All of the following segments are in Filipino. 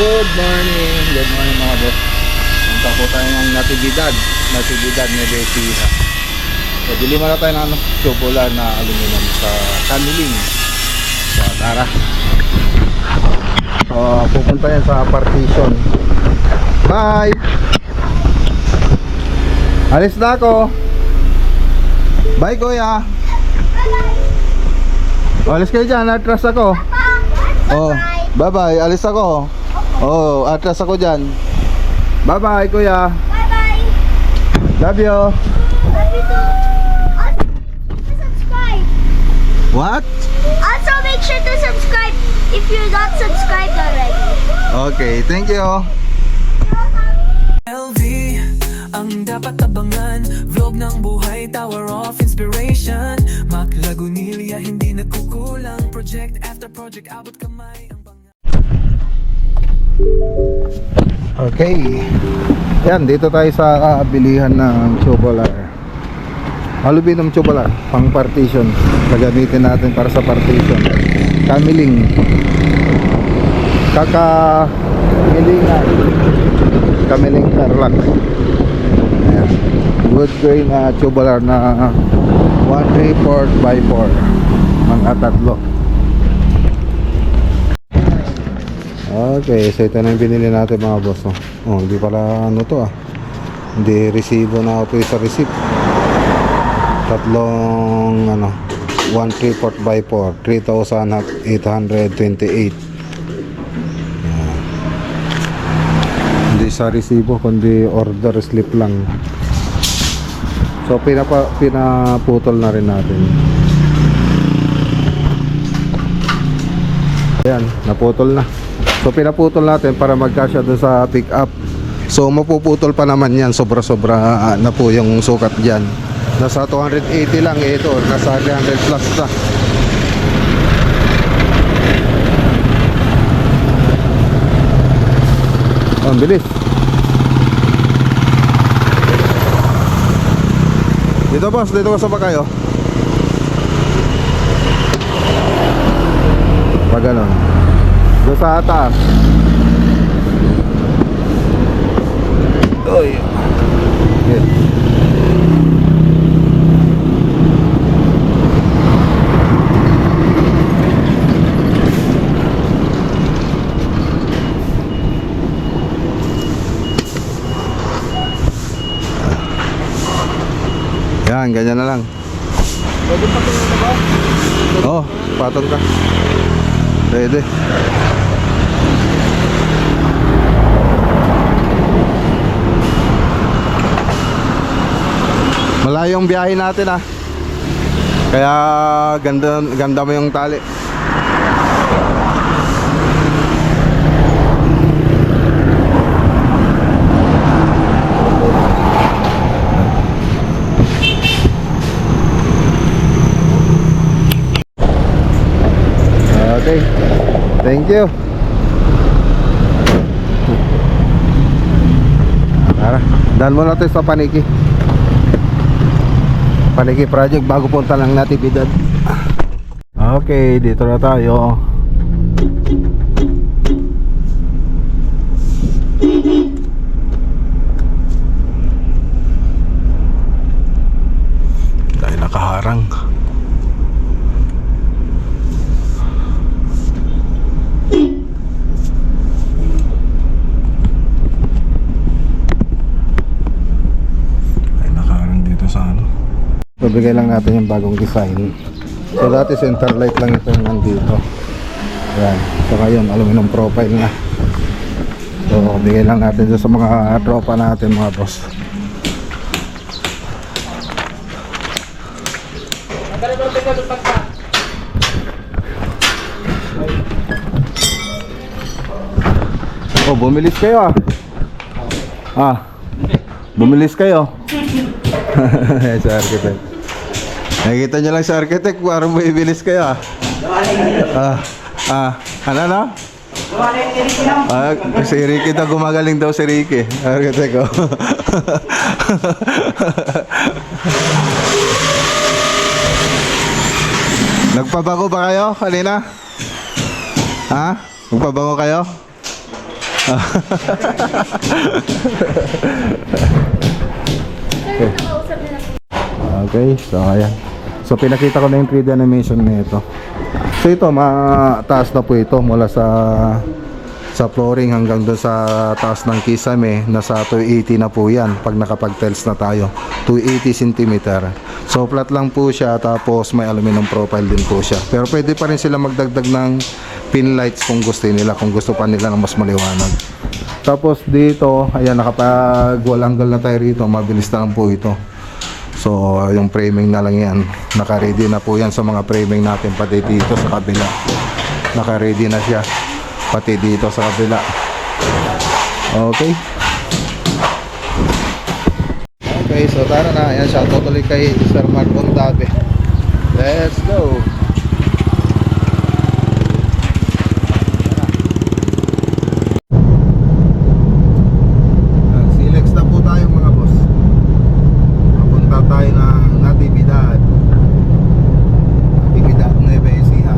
Good morning mga boss. Punta po tayo ng Natividad Nevesia. So bili muna tayo ng tubular na aluminum sa Camiling. So tara. So pupunta yan sa partition. Bye. Alis na ako. Bye kuya. Alis kayo dyan, atras ako. Oh, bye bye, alis ako. Oh, atras ako dyan. Bye bye kuya. Bye bye. Love you. Love you too. Also, subscribe. What? Also, make sure to subscribe if you're not subscribed already. Okay, thank you. LV, ang dapat abangan. Vlog ng buhay, Tower of Inspiration. Mac Lagunilla, hindi nagkukulang. Project after project, abot kamay ang Okay. Yan, dito tayo sa bilihan ng tubular. Aluminum tubular, pang partition. Gagamitin natin para sa partition. Camiling. Camiling Tarlac. Ayan. Wood grain tubular na 1/3/4x4. Mga tatlo. Okay, so ito na yung binili natin mga boss. Oh, hindi pala ano to hindi resibo na ako sa receipt. Tatlong 1/3/4x4, 3,828. Hindi sa resibo kundi order slip lang. So pinaputol na rin natin. Ayan, naputol na. So pinaputol natin para magkasya doon sa pick up. So mapuputol pa naman yan, sobra-sobra na po yung sukat dyan. Nasa 280 lang ito, nasa 300 plus na. Ang bilis. Dito boss, dito ko sa kayo. Pag ganon doon sa atas. Oy. Okay. Yan, ganyan na lang. Pwede patong na ba? Oo, patong ka. Pwede. Malayong biyahe natin kaya ganda mo yung tali. Okay, thank you. Tara, daan muna tayo sa Paniki project bago punta lang Natividad. Okay, dito na tayo. Dahil nakaharang. So bigay lang natin yung bagong design. So dati center light lang ito yung nandito. Ayan. So ngayon aluminum profile na. So bigay lang natin sa mga tropa natin mga boss. Oh, bumilis kayo bumilis kayo. Sa architect. Nakikita nyo lang sa architect, parang may bilis kayo ano na? Si Ricky daw, gumagaling daw si Ricky. Architect ko. Nagpabango ba kayo kanina? Ha? Nagpabango kayo? Sir, nakausap nila po. Okay, so ayan. So pinakita ko na yung 3D animation nito. So ito, mataas na po ito mula sa flooring hanggang doon sa taas ng kisame. Nasa 280 na po yan pag nakapag-tiles na tayo. 280 cm. So flat lang po siya, tapos may aluminum profile din po siya. Pero pwede pa rin sila magdagdag ng pin lights kung gusto nila, kung gusto pa nila ng mas maliwanag. Tapos dito, ayan, nakapag wall angle na tayo rito, mabilis na lang po ito. So yung framing na lang yan, naka-ready na po yan sa mga framing natin, pati dito sa kabila naka-ready na siya, pati dito sa kabila. Okay, okay, so tara na. Ayan siya, tutuloy kay Sir Marcon Dabe. Let's go. Silex na po tayo mga boss. Papunta tayo ng Natividad Nueva Ecija.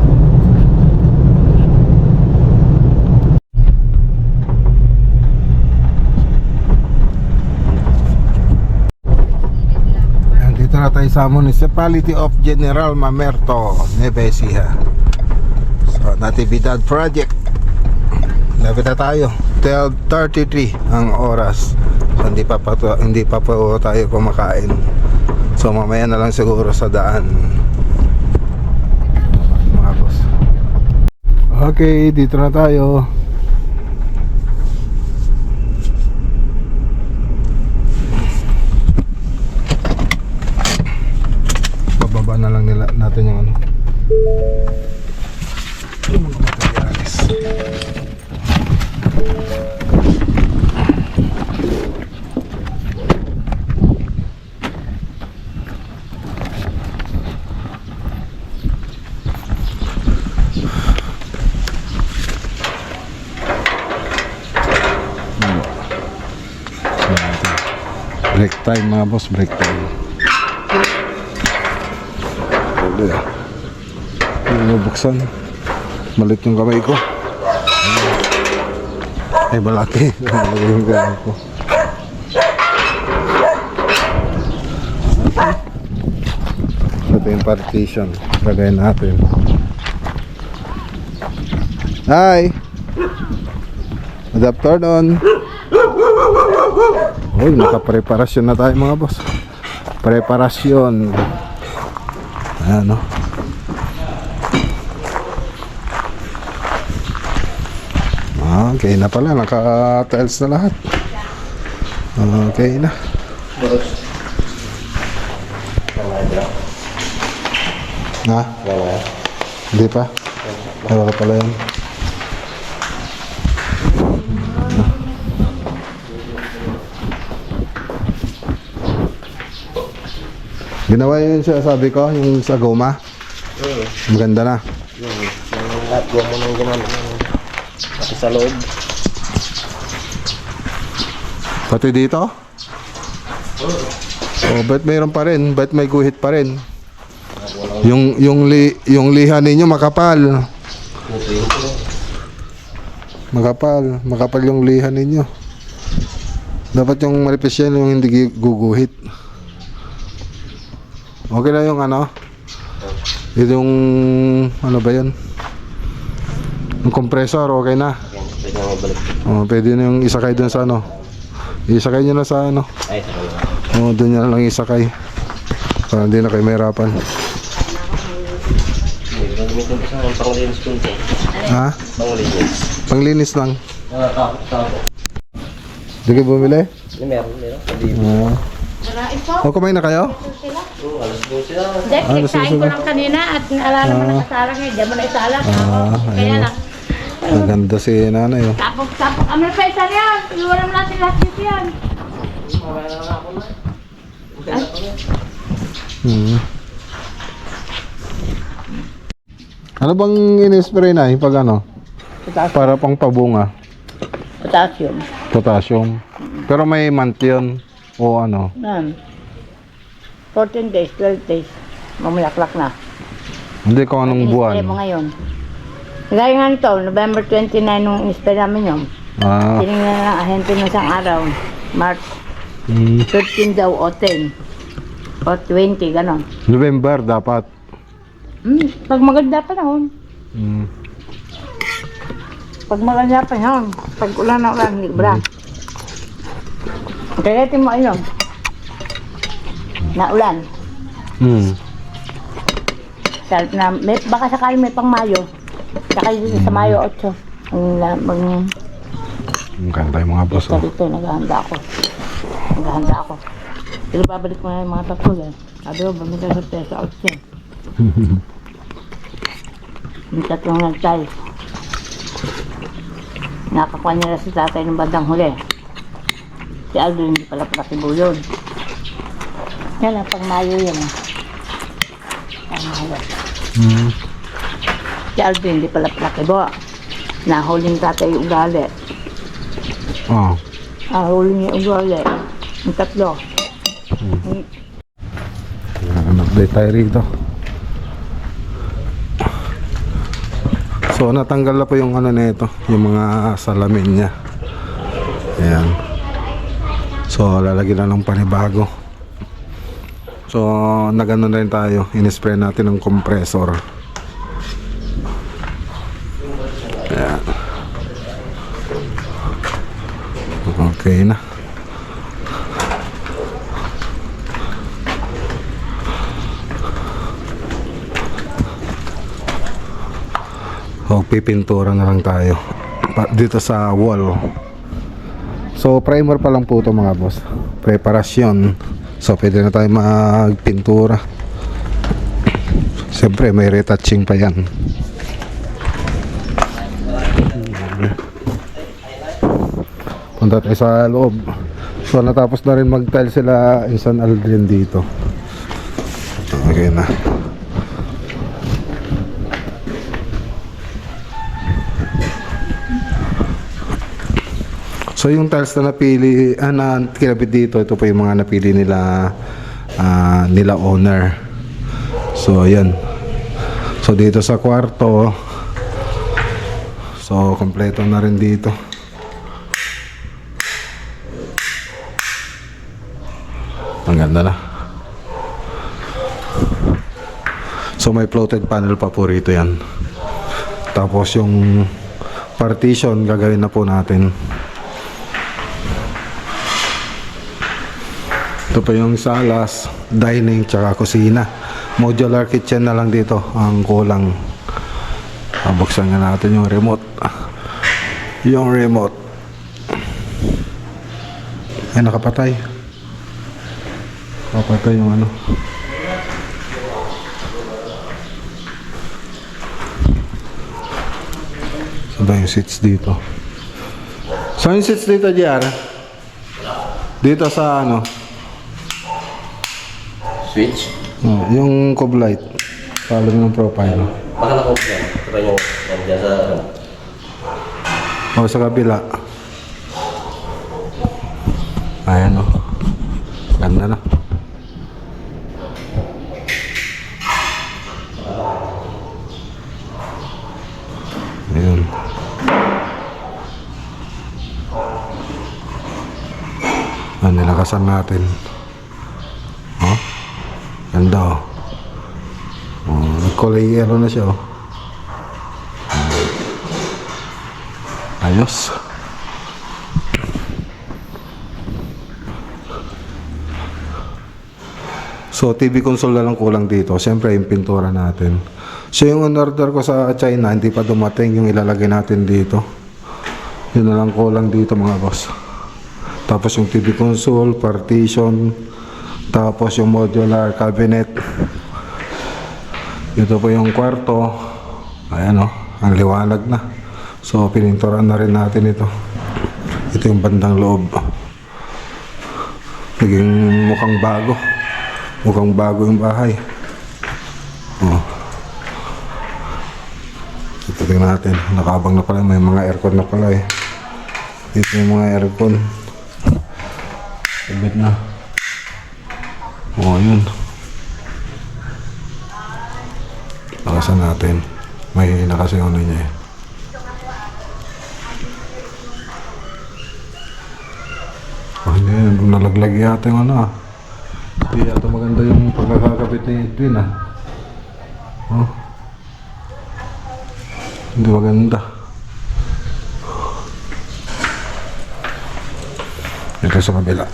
Dito na tayo sa Municipality of General Mamerto, Nueva Ecija. So, Natividad Project. Lapit na tayo. 12:33 ang oras. So, hindi pa po tayo kumakain. So mamaya na lang siguro sa daan, mga boss. Okay, dito na tayo. Bababa na lang natin yung ano, yung mga materials. Break time mga boss, break time. Hindi buksan. Malit yung kamay ko. Ay, malaki. Malaki yung kamay ko. Ito yung partition. Lagay natin. Hi! Good afternoon. Uy, nakapreparasyon na tayo mga boss. Preparasyon. Ano? Okay na pala, naka-tiles na lahat. Okay na. Ha? Hindi pa? Ay, wala pala yan. Ginawa yun siya, sabi ko, yung sa goma. Maganda na. Yung lahat goma nang ginawa. Pati sa loob. Pati dito? Oh, ba't mayroon pa rin? Ba't may guhit pa rin? Yung liha ninyo makapal. Makapal yung liha ninyo. Dapat yung malipis yan, yung hindi guguhit. Okay na yung ano? Yung ano ba yan? Yung compressor, okay na? Pwede na mabalik. Oh, pwede na yung isakay dun sa ano? Isakay nyo na sa ano? Ay, sakay na. Oh, dun nyo na lang isakay. Para hindi na kayo mahirapan. Gamitin ko sa panglinis ko ito. Ha? Panglinis. Panglinis lang. Takot. Hindi kayo bumili? Meron. Pwede. Oh, kumain na kayo? Alas 12 na. Dahil kain ko lang kanina at ala naman nakasalang eh. Diyan mo na isalang. Kaya ayun. lang. Maganda si nanay oh. Tapos, ano pa isa yan? Iwan naman natin lahat dito yan. Ano bang in-spray na pag ano? Para pang pabunga. Potassium. Potassium. Pero may month yun. O ano? 14 days, 12 days. Mamulaklak na. Hindi ko anong buwan. In-spray mo ngayon. Gaya nga nito, November 29 nung in-spray namin yun. Ah, Tinignan ng ahente ng isang araw. March 13 daw o 10. O 20, gano'n. November dapat. Pag maganda pa noon. Mm. Pag maganda pa noon. Pag ulan na ulan, libra. Kaya mo ayun. Na ulan. Baka sakali may pang Mayo. Saka dito sa Mayo 8. Ang ganda yung mga boss. Oh. Dito, naghahanda ako. Pero babalik mo na yung mga tatlo yan. Sabi ko, bumili sa peso out yan. Yung tatlong nag-tiles. Nakakuha nila si tatay ng bandang huli. Si Aldo hindi pala pakibo yun. Yan ang pang-Mayo yan. Pang-Mayo. Si Aldo hindi pala pakibo. Nahuling tatay yung ugali. Oh. Nahuling yung ugali. Yung tatlo. Update tayo rito. So natanggal na po yung ano nito, yung mga salamin niya. Ayan. So lalagyan na ng panibago. So nagano na rin tayo, in-spray natin ng compressor. Ayan. Okay na. O pipintura na lang tayo dito sa wall. So primer pa lang po ito mga boss, preparasyon. So pwede na tayo magpintura. Siyempre may retouching pa yan. Punta tayo sa loob. So natapos na rin mag-tile sila in San Aldrin dito. Okay na. So yung tiles na napili, na kinabit dito, ito po yung mga napili nila nila owner. So ayan. So dito sa kwarto, so kompleto na rin dito. Ang ganda na. So may floated panel pa po rito yan. Tapos yung partition gagawin na po natin. Ito pa yung salas, dining, tsaka kusina. Modular kitchen na lang dito ang kulang. Buksan nga natin yung remote. Yung remote ay nakapatay. Nakapatay yung ano. Saan ba yung seats dito? Saan yung seats dito, JR? Dito sa ano? Switch? Yung cob light. Follow ng profile. Baka naka-off yan. Saka yung nandiyan sa ano. O sa kabila. Ayan o. Ganda na. Ayun. Nilakasan natin. Oh. Ganda oh. Nagkulay yellow na siya oh. Ayos. So TV console na lang kulang dito. Siyempre yung pintura natin. So yung order ko sa China hindi pa dumating, yung ilalagay natin dito. Yun na lang kulang dito mga boss. Tapos yung TV console, partition, tapos yung modular cabinet. Ito po yung kwarto. Ayan o, ang liwanag na. So pininturan na rin natin ito. Ito yung bandang loob. Naging mukhang bago. Mukhang bago yung bahay. Oh. Ito tingnan natin. Nakabang na pala. May mga aircon na pala eh. Ito yung mga aircon. Sabit na. Oh, yun. Nakasan natin. May nakasing ano niya eh. Hindi, nalaglag yata yung ano ah. Hindi yata maganda yung pagkakakabit ni Edwin ah. Oh. Hindi maganda. Ito sa kabila.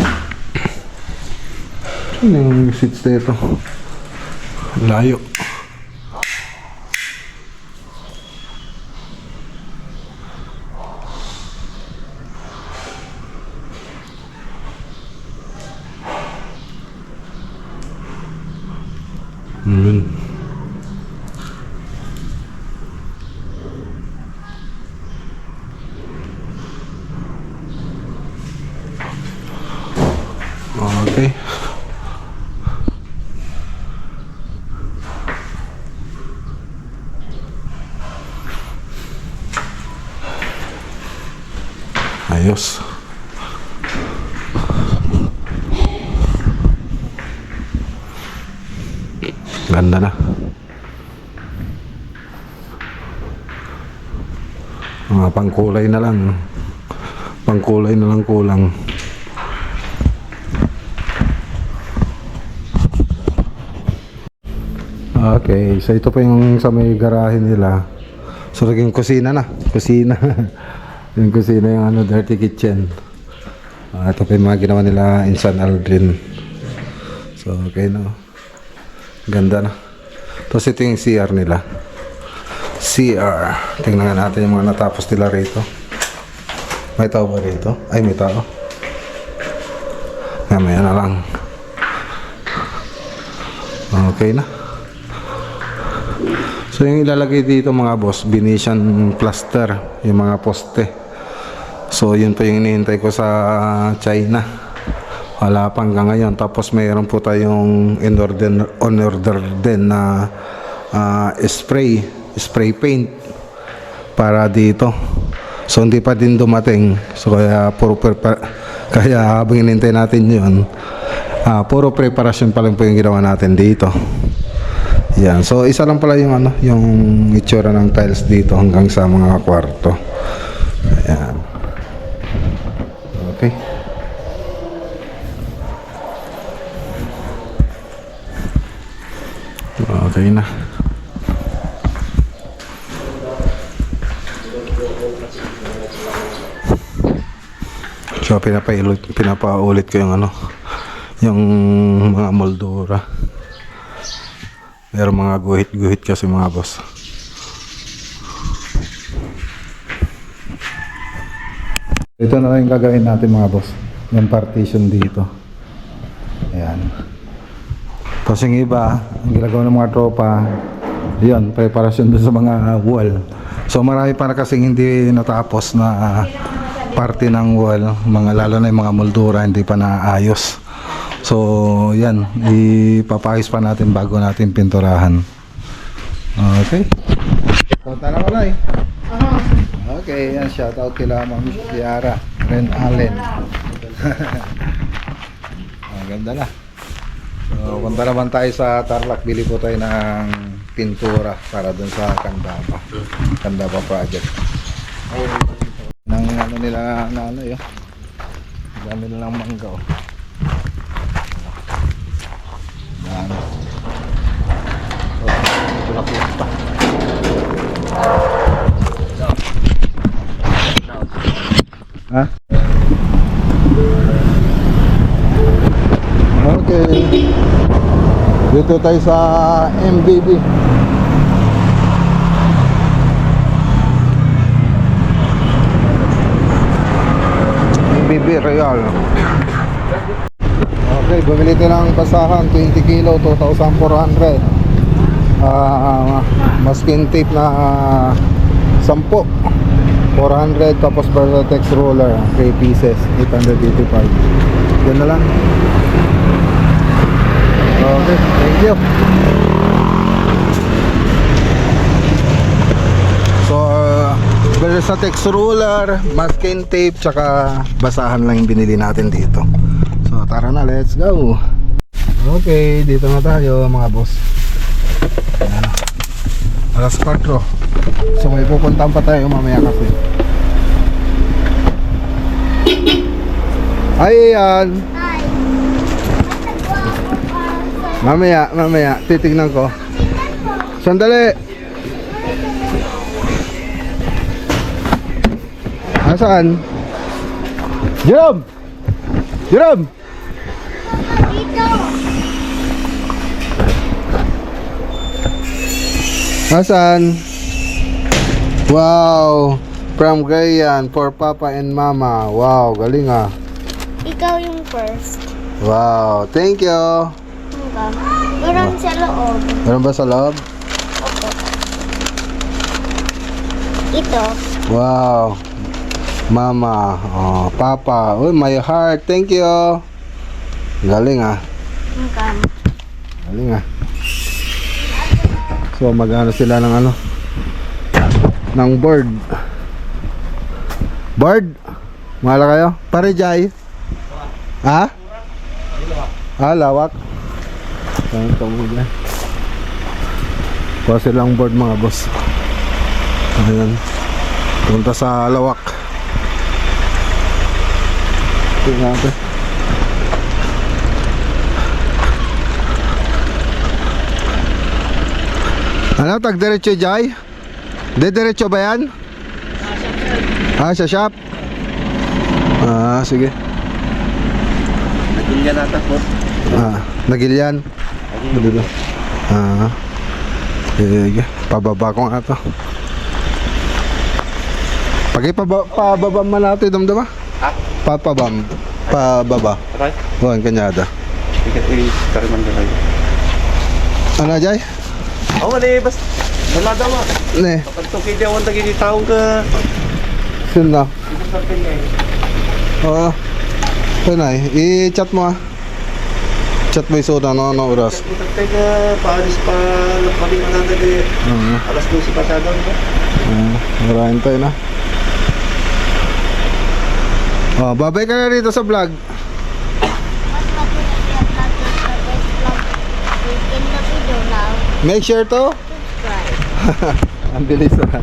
Ano yung seats dito? Layo. Yun. Okay. Ayos. Ganda na. Mga pangkulay na lang. Pangkulay na lang kulang. Okay, so ito pa yung sa may garahe nila. So naging kusina na. Kusina. Yung kusina yung ano, dirty kitchen. Ito pa yung mga ginawa nila in San Aldrin. So okay na. Ganda na. Tapos ito yung CR nila. CR. Tingnan nga natin yung mga natapos nila rito. May tao ba rito? Ay, may tao. Mamaya na lang. Okay na. So yung ilalagay dito mga boss, Venetian plaster, yung mga poste. So yun pa yung hinihintay ko sa China. Wala pa hanggang ngayon. Tapos mayroon po tayong on order din na spray paint para dito. So hindi pa din dumating. So kaya kaya habang hinihintay natin yun, puro preparasyon pa lang po yung ginawa natin dito. Yan. So isa lang pala yung ano, yung itsura ng tiles dito hanggang sa mga kwarto. Ayan. Okay. Okay na. So pinapaulit ko yung ano, yung mga moldura. Meron mga guhit-guhit kasi mga boss. Ito na lang yung gagawin natin mga boss. Yung partition dito. Ayan. Tapos yung iba, ang ginagawa ng mga tropa, yun, preparasyon doon sa mga wall. So marami pa na kasing hindi natapos na parte ng wall. Lalo na yung mga moldura, hindi pa naayos. So, yan. Ipapayos pa natin bago natin pinturahan. Okay. Punta na wala eh. Okay, yan. Shoutout kila Ma'am Ciara Ren Allen. Ganda na. So, punta naman tayo sa Tarlac. Bili po tayo ng pintura para dun sa Candaba project. Nang ano nila, yun. Dami nilang mangga oh. Ha? Okay. Dito tayo sa MBB. MBB Real. Okay, bumili tayo ng basahan, 20 kilo, 2,400. Masking tape na 10, 400. Tapos Vertex roller, 3 pieces, 885. Yan na lang. Okay, thank you. So, Vertex roller, masking tape, tsaka basahan lang yung binili natin dito. So tara na, let's go. Okay, dito na tayo mga boss. Ayan. Alas 4. So may pupuntahan pa tayo mamaya kasi. Ay, yan. Hi. Matagwa ako para sa... Mamaya. Titignan ko. Sandali. Nasaan? Jerome! Jerome! Dito. Nasaan? Wow! From Gayan for Papa and Mama. Wow, galing ah. Ikaw yung first. Wow, thank you. Meron sa loob. Meron ba sa loob? Opo. Ito. Wow. Mama, oh, Papa. Uy, my heart. Thank you. Galing ah. Galing ah. So magano sila ng ano? Ng board. Board? Mahala kayo? Pare Jai? Ha? Ah, lawak. Ito mo dyan. Kuha silang board mga boss. Ayan. Punta sa lawak. Tingnan natin. Ano, tag-diretso Jai? Diretso ba yan? Ah, sa shop? Ah, sige. Nagilyan nata po. Ah, nagilyan? Dito. Ah. Sige, pababa ko nga ito. Pababa man natin, damdama? Ha? Pababa. Okay. Buwan, kanyada. Ikat kariman ka kayo. Ano, Jai? Oo, mali. Bas. Nalada mo. Ne, Kapag tukid yung wanda gini taong ka. sino na? Ito sa akin eh. Oo. Ito na i-chat mo ah. Chat mo iso na no oras. Ito ka paalis pa. Nakabing na natin eh. Alas 12 pasado ba? Maraming tayo na. Oh, babay ka na rito sa vlog. Mas mag-i-upload natin sa best vlog. In the video now. Make sure to Subscribe. ang bilis na.